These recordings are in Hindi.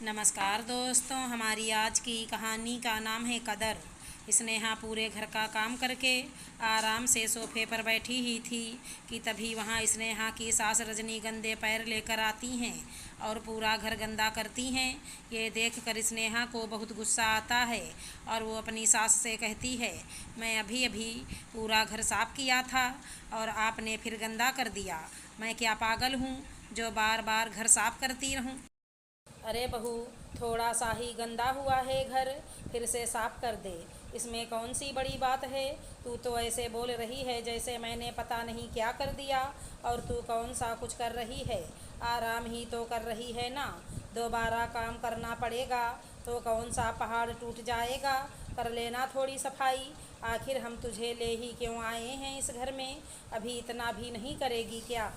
नमस्कार दोस्तों, हमारी आज की कहानी का नाम है कदर। स्नेहा पूरे घर का काम करके आराम से सोफे पर बैठी ही थी कि तभी वहाँ स्नेहा की सास रजनी गंदे पैर लेकर आती हैं और पूरा घर गंदा करती हैं। ये देखकर स्नेहा को बहुत गुस्सा आता है और वो अपनी सास से कहती है, मैं अभी अभी पूरा घर साफ किया था और आपने फिर गंदा कर दिया। मैं क्या पागल हूँ जो बार बार घर साफ करती रहूँ। अरे बहू, थोड़ा सा ही गंदा हुआ है घर, फिर से साफ कर दे। इसमें कौन सी बड़ी बात है। तू तो ऐसे बोल रही है जैसे मैंने पता नहीं क्या कर दिया। और तू कौन सा कुछ कर रही है, आराम ही तो कर रही है ना। दोबारा काम करना पड़ेगा तो कौन सा पहाड़ टूट जाएगा। कर लेना थोड़ी सफाई। आखिर हम तुझे ले ही क्यों आए हैं इस घर में, अभी इतना भी नहीं करेगी क्या।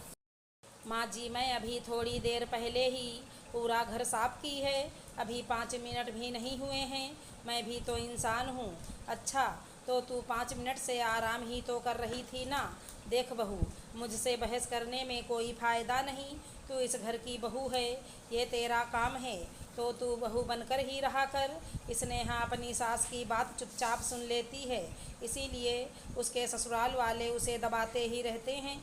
माँ जी, मैं अभी थोड़ी देर पहले ही पूरा घर साफ की है, अभी 5 मिनट भी नहीं हुए हैं। मैं भी तो इंसान हूँ। अच्छा, तो तू 5 मिनट से आराम ही तो कर रही थी ना। देख बहू, मुझसे बहस करने में कोई फ़ायदा नहीं। तू इस घर की बहू है, ये तेरा काम है, तो तू बहू बनकर ही रहा कर। स्नेहा अपनी सास की बात चुपचाप सुन लेती है, इसीलिए उसके ससुराल वाले उसे दबाते ही रहते हैं।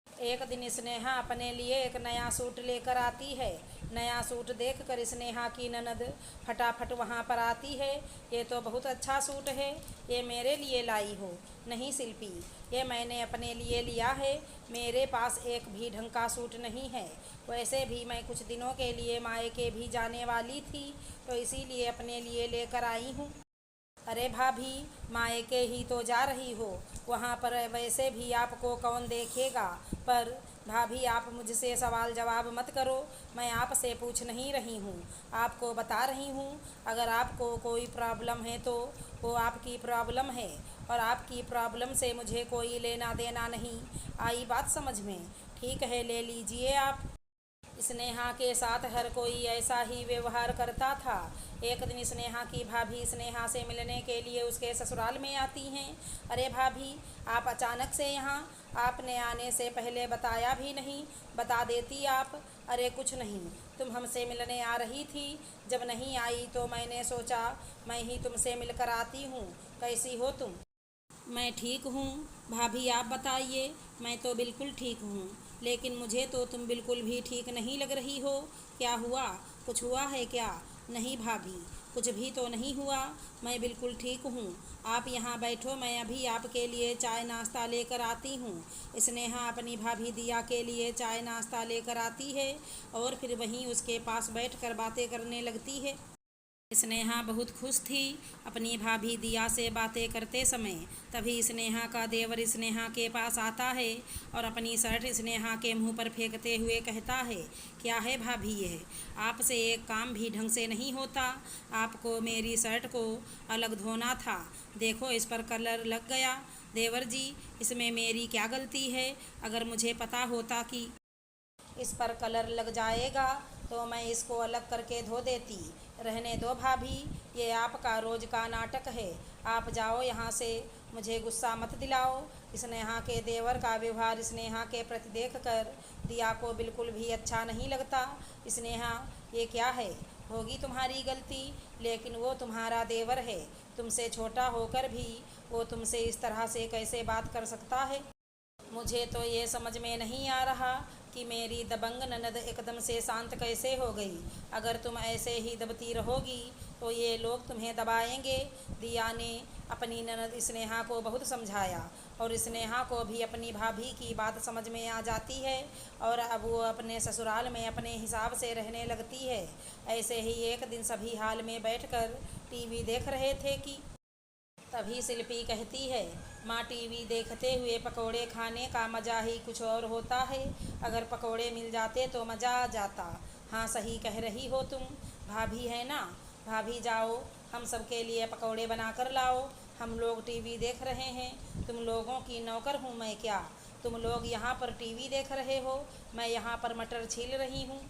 एक दिन स्नेहा अपने लिए एक नया सूट लेकर आती है। नया सूट देखकर स्नेहा की ननद फटाफट वहाँ पर आती है। ये तो बहुत अच्छा सूट है, ये मेरे लिए लाई हो। नहीं शिल्पी, ये मैंने अपने लिए लिया है, मेरे पास एक भी ढंग का सूट नहीं है। वैसे भी मैं कुछ दिनों के लिए मायके भी जाने वाली थी, तो इसीलिए अपने लिए लेकर आई हूँ। अरे भाभी, मायके ही तो जा रही हो, वहाँ पर वैसे भी आपको कौन देखेगा। पर भाभी, आप मुझसे सवाल जवाब मत करो, मैं आपसे पूछ नहीं रही हूँ, आपको बता रही हूँ। अगर आपको कोई प्रॉब्लम है तो वो आपकी प्रॉब्लम है, और आपकी प्रॉब्लम से मुझे कोई लेना देना नहीं। आई बात समझ में। ठीक है, ले लीजिए आप। स्नेहा के साथ हर कोई ऐसा ही व्यवहार करता था। एक दिन स्नेहा की भाभी स्नेहा से मिलने के लिए उसके ससुराल में आती हैं। अरे भाभी, आप अचानक से यहाँ, आपने आने से पहले बताया भी नहीं, बता देती आप। अरे कुछ नहीं, तुम हमसे मिलने आ रही थी, जब नहीं आई तो मैंने सोचा मैं ही तुमसे मिलकर आती हूँ। कैसी हो तुम। मैं ठीक हूँ भाभी, आप बताइए। मैं तो बिल्कुल ठीक हूँ, लेकिन मुझे तो तुम बिल्कुल भी ठीक नहीं लग रही हो। क्या हुआ, कुछ हुआ है क्या। नहीं भाभी, कुछ भी तो नहीं हुआ, मैं बिल्कुल ठीक हूँ। आप यहाँ बैठो, मैं अभी आपके लिए चाय नाश्ता लेकर आती हूँ। स्नेहा अपनी भाभी दिया के लिए चाय नाश्ता लेकर आती है और फिर वहीं उसके पास बैठकर बातें करने लगती है। स्नेहा बहुत खुश थी अपनी भाभी दिया से बातें करते समय। तभी स्नेहा का देवर स्नेहा के पास आता है और अपनी शर्ट स्नेहा के मुंह पर फेंकते हुए कहता है, क्या है भाभी, ये आपसे एक काम भी ढंग से नहीं होता। आपको मेरी शर्ट को अलग धोना था, देखो इस पर कलर लग गया। देवर जी, इसमें मेरी क्या गलती है। अगर मुझे पता होता कि इस पर कलर लग जाएगा तो मैं इसको अलग करके धो देती। रहने दो भाभी, ये आपका रोज का नाटक है। आप जाओ यहाँ से, मुझे गुस्सा मत दिलाओ। स्नेहा के देवर का व्यवहार स्नेहा के प्रति देख कर दिया को बिल्कुल भी अच्छा नहीं लगता। स्नेहा, ये क्या है, होगी तुम्हारी गलती, लेकिन वो तुम्हारा देवर है, तुमसे छोटा होकर भी वो तुमसे इस तरह से कैसे बात कर सकता है। मुझे तो ये समझ में नहीं आ रहा कि मेरी दबंग ननद एकदम से शांत कैसे हो गई। अगर तुम ऐसे ही दबती रहोगी तो ये लोग तुम्हें दबाएंगे। दिया ने अपनी ननद स्नेहा को बहुत समझाया और स्नेहा को भी अपनी भाभी की बात समझ में आ जाती है और अब वो अपने ससुराल में अपने हिसाब से रहने लगती है। ऐसे ही एक दिन सभी हाल में बैठकर टीवी देख रहे थे कि तभी शिल्पी कहती है, माँ, टीवी देखते हुए पकोड़े खाने का मज़ा ही कुछ और होता है। अगर पकोड़े मिल जाते तो मज़ा आ जाता। हाँ, सही कह रही हो तुम। भाभी है ना, भाभी जाओ, हम सबके लिए पकोड़े बना कर लाओ, हम लोग टीवी देख रहे हैं। तुम लोगों की नौकर हूँ मैं क्या। तुम लोग यहाँ पर टीवी देख रहे हो, मैं यहाँ पर मटर छील रही हूँ।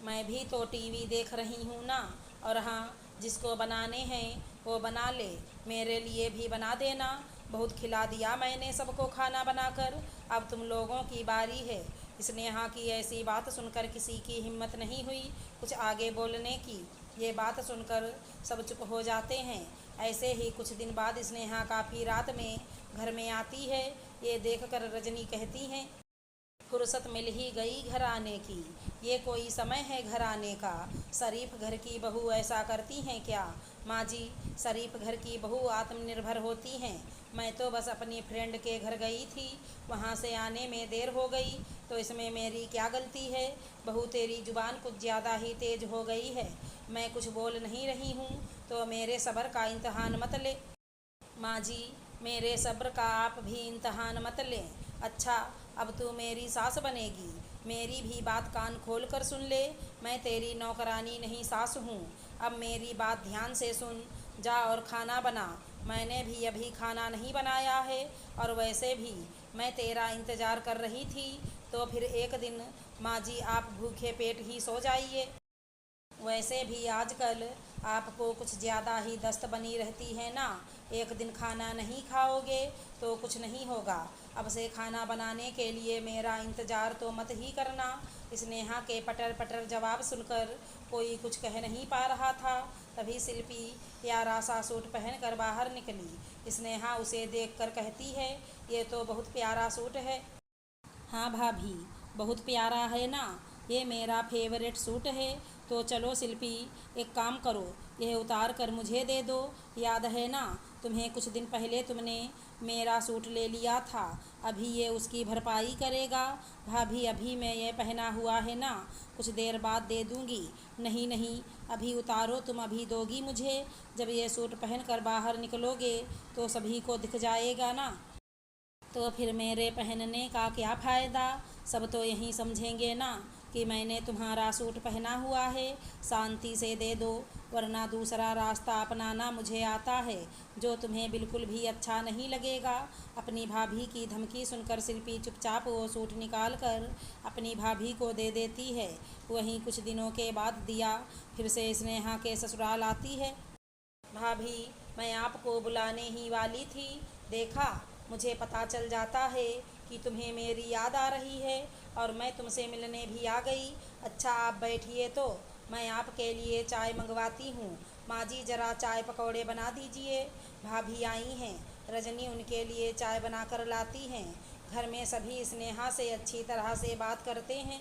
मैं भी तो टीवी देख रही हूँ ना। और हाँ, जिसको बनाने हैं वो बना ले, मेरे लिए भी बना देना। बहुत खिला दिया मैंने सबको खाना बनाकर, अब तुम लोगों की बारी है। स्नेहा की ऐसी बात सुनकर किसी की हिम्मत नहीं हुई कुछ आगे बोलने की। ये बात सुनकर सब चुप हो जाते हैं। ऐसे ही कुछ दिन बाद स्नेहा काफ़ी रात में घर में आती है। ये देखकर रजनी कहती है, फुर्सत मिल ही गई घर आने की। ये कोई समय है घर आने का। शरीफ घर की बहू ऐसा करती हैं क्या? माँ जी, शरीफ घर की बहू आत्मनिर्भर होती हैं। मैं तो बस अपनी फ्रेंड के घर गई थी, वहाँ से आने में देर हो गई, तो इसमें मेरी क्या गलती है? बहू तेरी जुबान कुछ ज़्यादा ही तेज हो गई है। मैं कुछ बोल नहीं रही हूँ तो मेरे सब्र का इम्तहान मत ले। माँ जी, मेरे सब्र का आप भी इम्तहान मत लें। अच्छा, अब तू मेरी सास बनेगी। मेरी भी बात कान खोल कर सुन ले। मैं तेरी नौकरानी नहीं सास हूँ। अब मेरी बात ध्यान से सुन। जा और खाना बना। मैंने भी अभी खाना नहीं बनाया है और वैसे भी मैं तेरा इंतज़ार कर रही थी। तो फिर एक दिन माँ जी आप भूखे पेट ही सो जाइए। वैसे भी आजकल आपको कुछ ज़्यादा ही दस्त बनी रहती है ना। एक दिन खाना नहीं खाओगे तो कुछ नहीं होगा। अब से खाना बनाने के लिए मेरा इंतज़ार तो मत ही करना। स्नेहा के पटर पटर जवाब सुनकर कोई कुछ कह नहीं पा रहा था। तभी शिल्पी प्यारा सा सूट पहनकर बाहर निकली। स्नेहा उसे देखकर कहती है, ये तो बहुत प्यारा सूट है। हाँ भाभी, बहुत प्यारा है ना। ये मेरा फेवरेट सूट है। तो चलो शिल्पी, एक काम करो, यह उतार कर मुझे दे दो। याद है ना, तुम्हें कुछ दिन पहले तुमने मेरा सूट ले लिया था। अभी ये उसकी भरपाई करेगा। भाभी, अभी मैं ये पहना हुआ है ना, कुछ देर बाद दे दूँगी। नहीं नहीं, अभी उतारो, तुम अभी दोगी मुझे। जब ये सूट पहन कर बाहर निकलोगे तो सभी को दिख जाएगा ना। तो फिर मेरे पहनने का क्या फ़ायदा? सब तो यही समझेंगे ना कि मैंने तुम्हारा सूट पहना हुआ है। शांति से दे दो, वरना दूसरा रास्ता अपनाना मुझे आता है जो तुम्हें बिल्कुल भी अच्छा नहीं लगेगा। अपनी भाभी की धमकी सुनकर शिल्पी चुपचाप वो सूट निकाल कर अपनी भाभी को दे देती है। वहीं कुछ दिनों के बाद दिया फिर से स्नेहा के ससुराल आती है। भाभी, मैं आपको बुलाने ही वाली थी। देखा, मुझे पता चल जाता है कि तुम्हें मेरी याद आ रही है और मैं तुमसे मिलने भी आ गई। अच्छा, आप बैठिए तो मैं आपके लिए चाय मंगवाती हूँ। माँ जी, ज़रा चाय पकौड़े बना दीजिए। भाभी आई हैं। रजनी उनके लिए चाय बनाकर लाती हैं। घर में सभी स्नेहा से अच्छी तरह से बात करते हैं।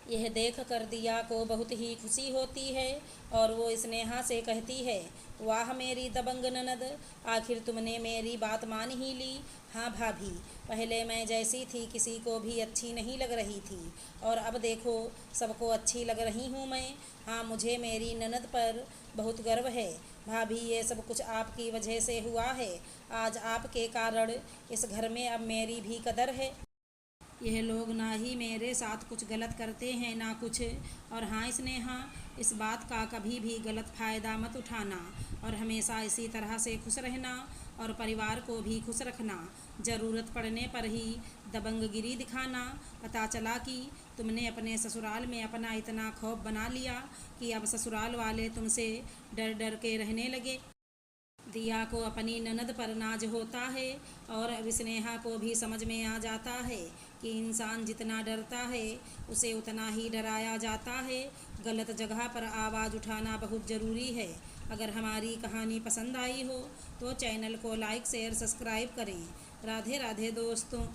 यह देख कर दिया को बहुत ही खुशी होती है और वो स्नेहा से कहती है, वाह मेरी दबंग ननद, आखिर तुमने मेरी बात मान ही ली। हाँ भाभी, पहले मैं जैसी थी किसी को भी अच्छी नहीं लग रही थी और अब देखो सबको अच्छी लग रही हूँ मैं। हाँ, मुझे मेरी ननद पर बहुत गर्व है। भाभी, ये सब कुछ आपकी वजह से हुआ है। आज आपके कारण इस घर में अब मेरी भी कदर है। यह लोग ना ही मेरे साथ कुछ गलत करते हैं ना कुछ। और हाँ स्नेहा, इस बात का कभी भी गलत फ़ायदा मत उठाना और हमेशा इसी तरह से खुश रहना और परिवार को भी खुश रखना। ज़रूरत पड़ने पर ही दबंगगिरी दिखाना। पता चला कि तुमने अपने ससुराल में अपना इतना खौफ बना लिया कि अब ससुराल वाले तुमसे डर डर के रहने लगे। दिया को अपनी ननद पर नाज होता है और अब स्नेहा को भी समझ में आ जाता है कि इंसान जितना डरता है उसे उतना ही डराया जाता है। गलत जगह पर आवाज़ उठाना बहुत ज़रूरी है। अगर हमारी कहानी पसंद आई हो तो चैनल को लाइक शेयर सब्सक्राइब करें। राधे राधे दोस्तों।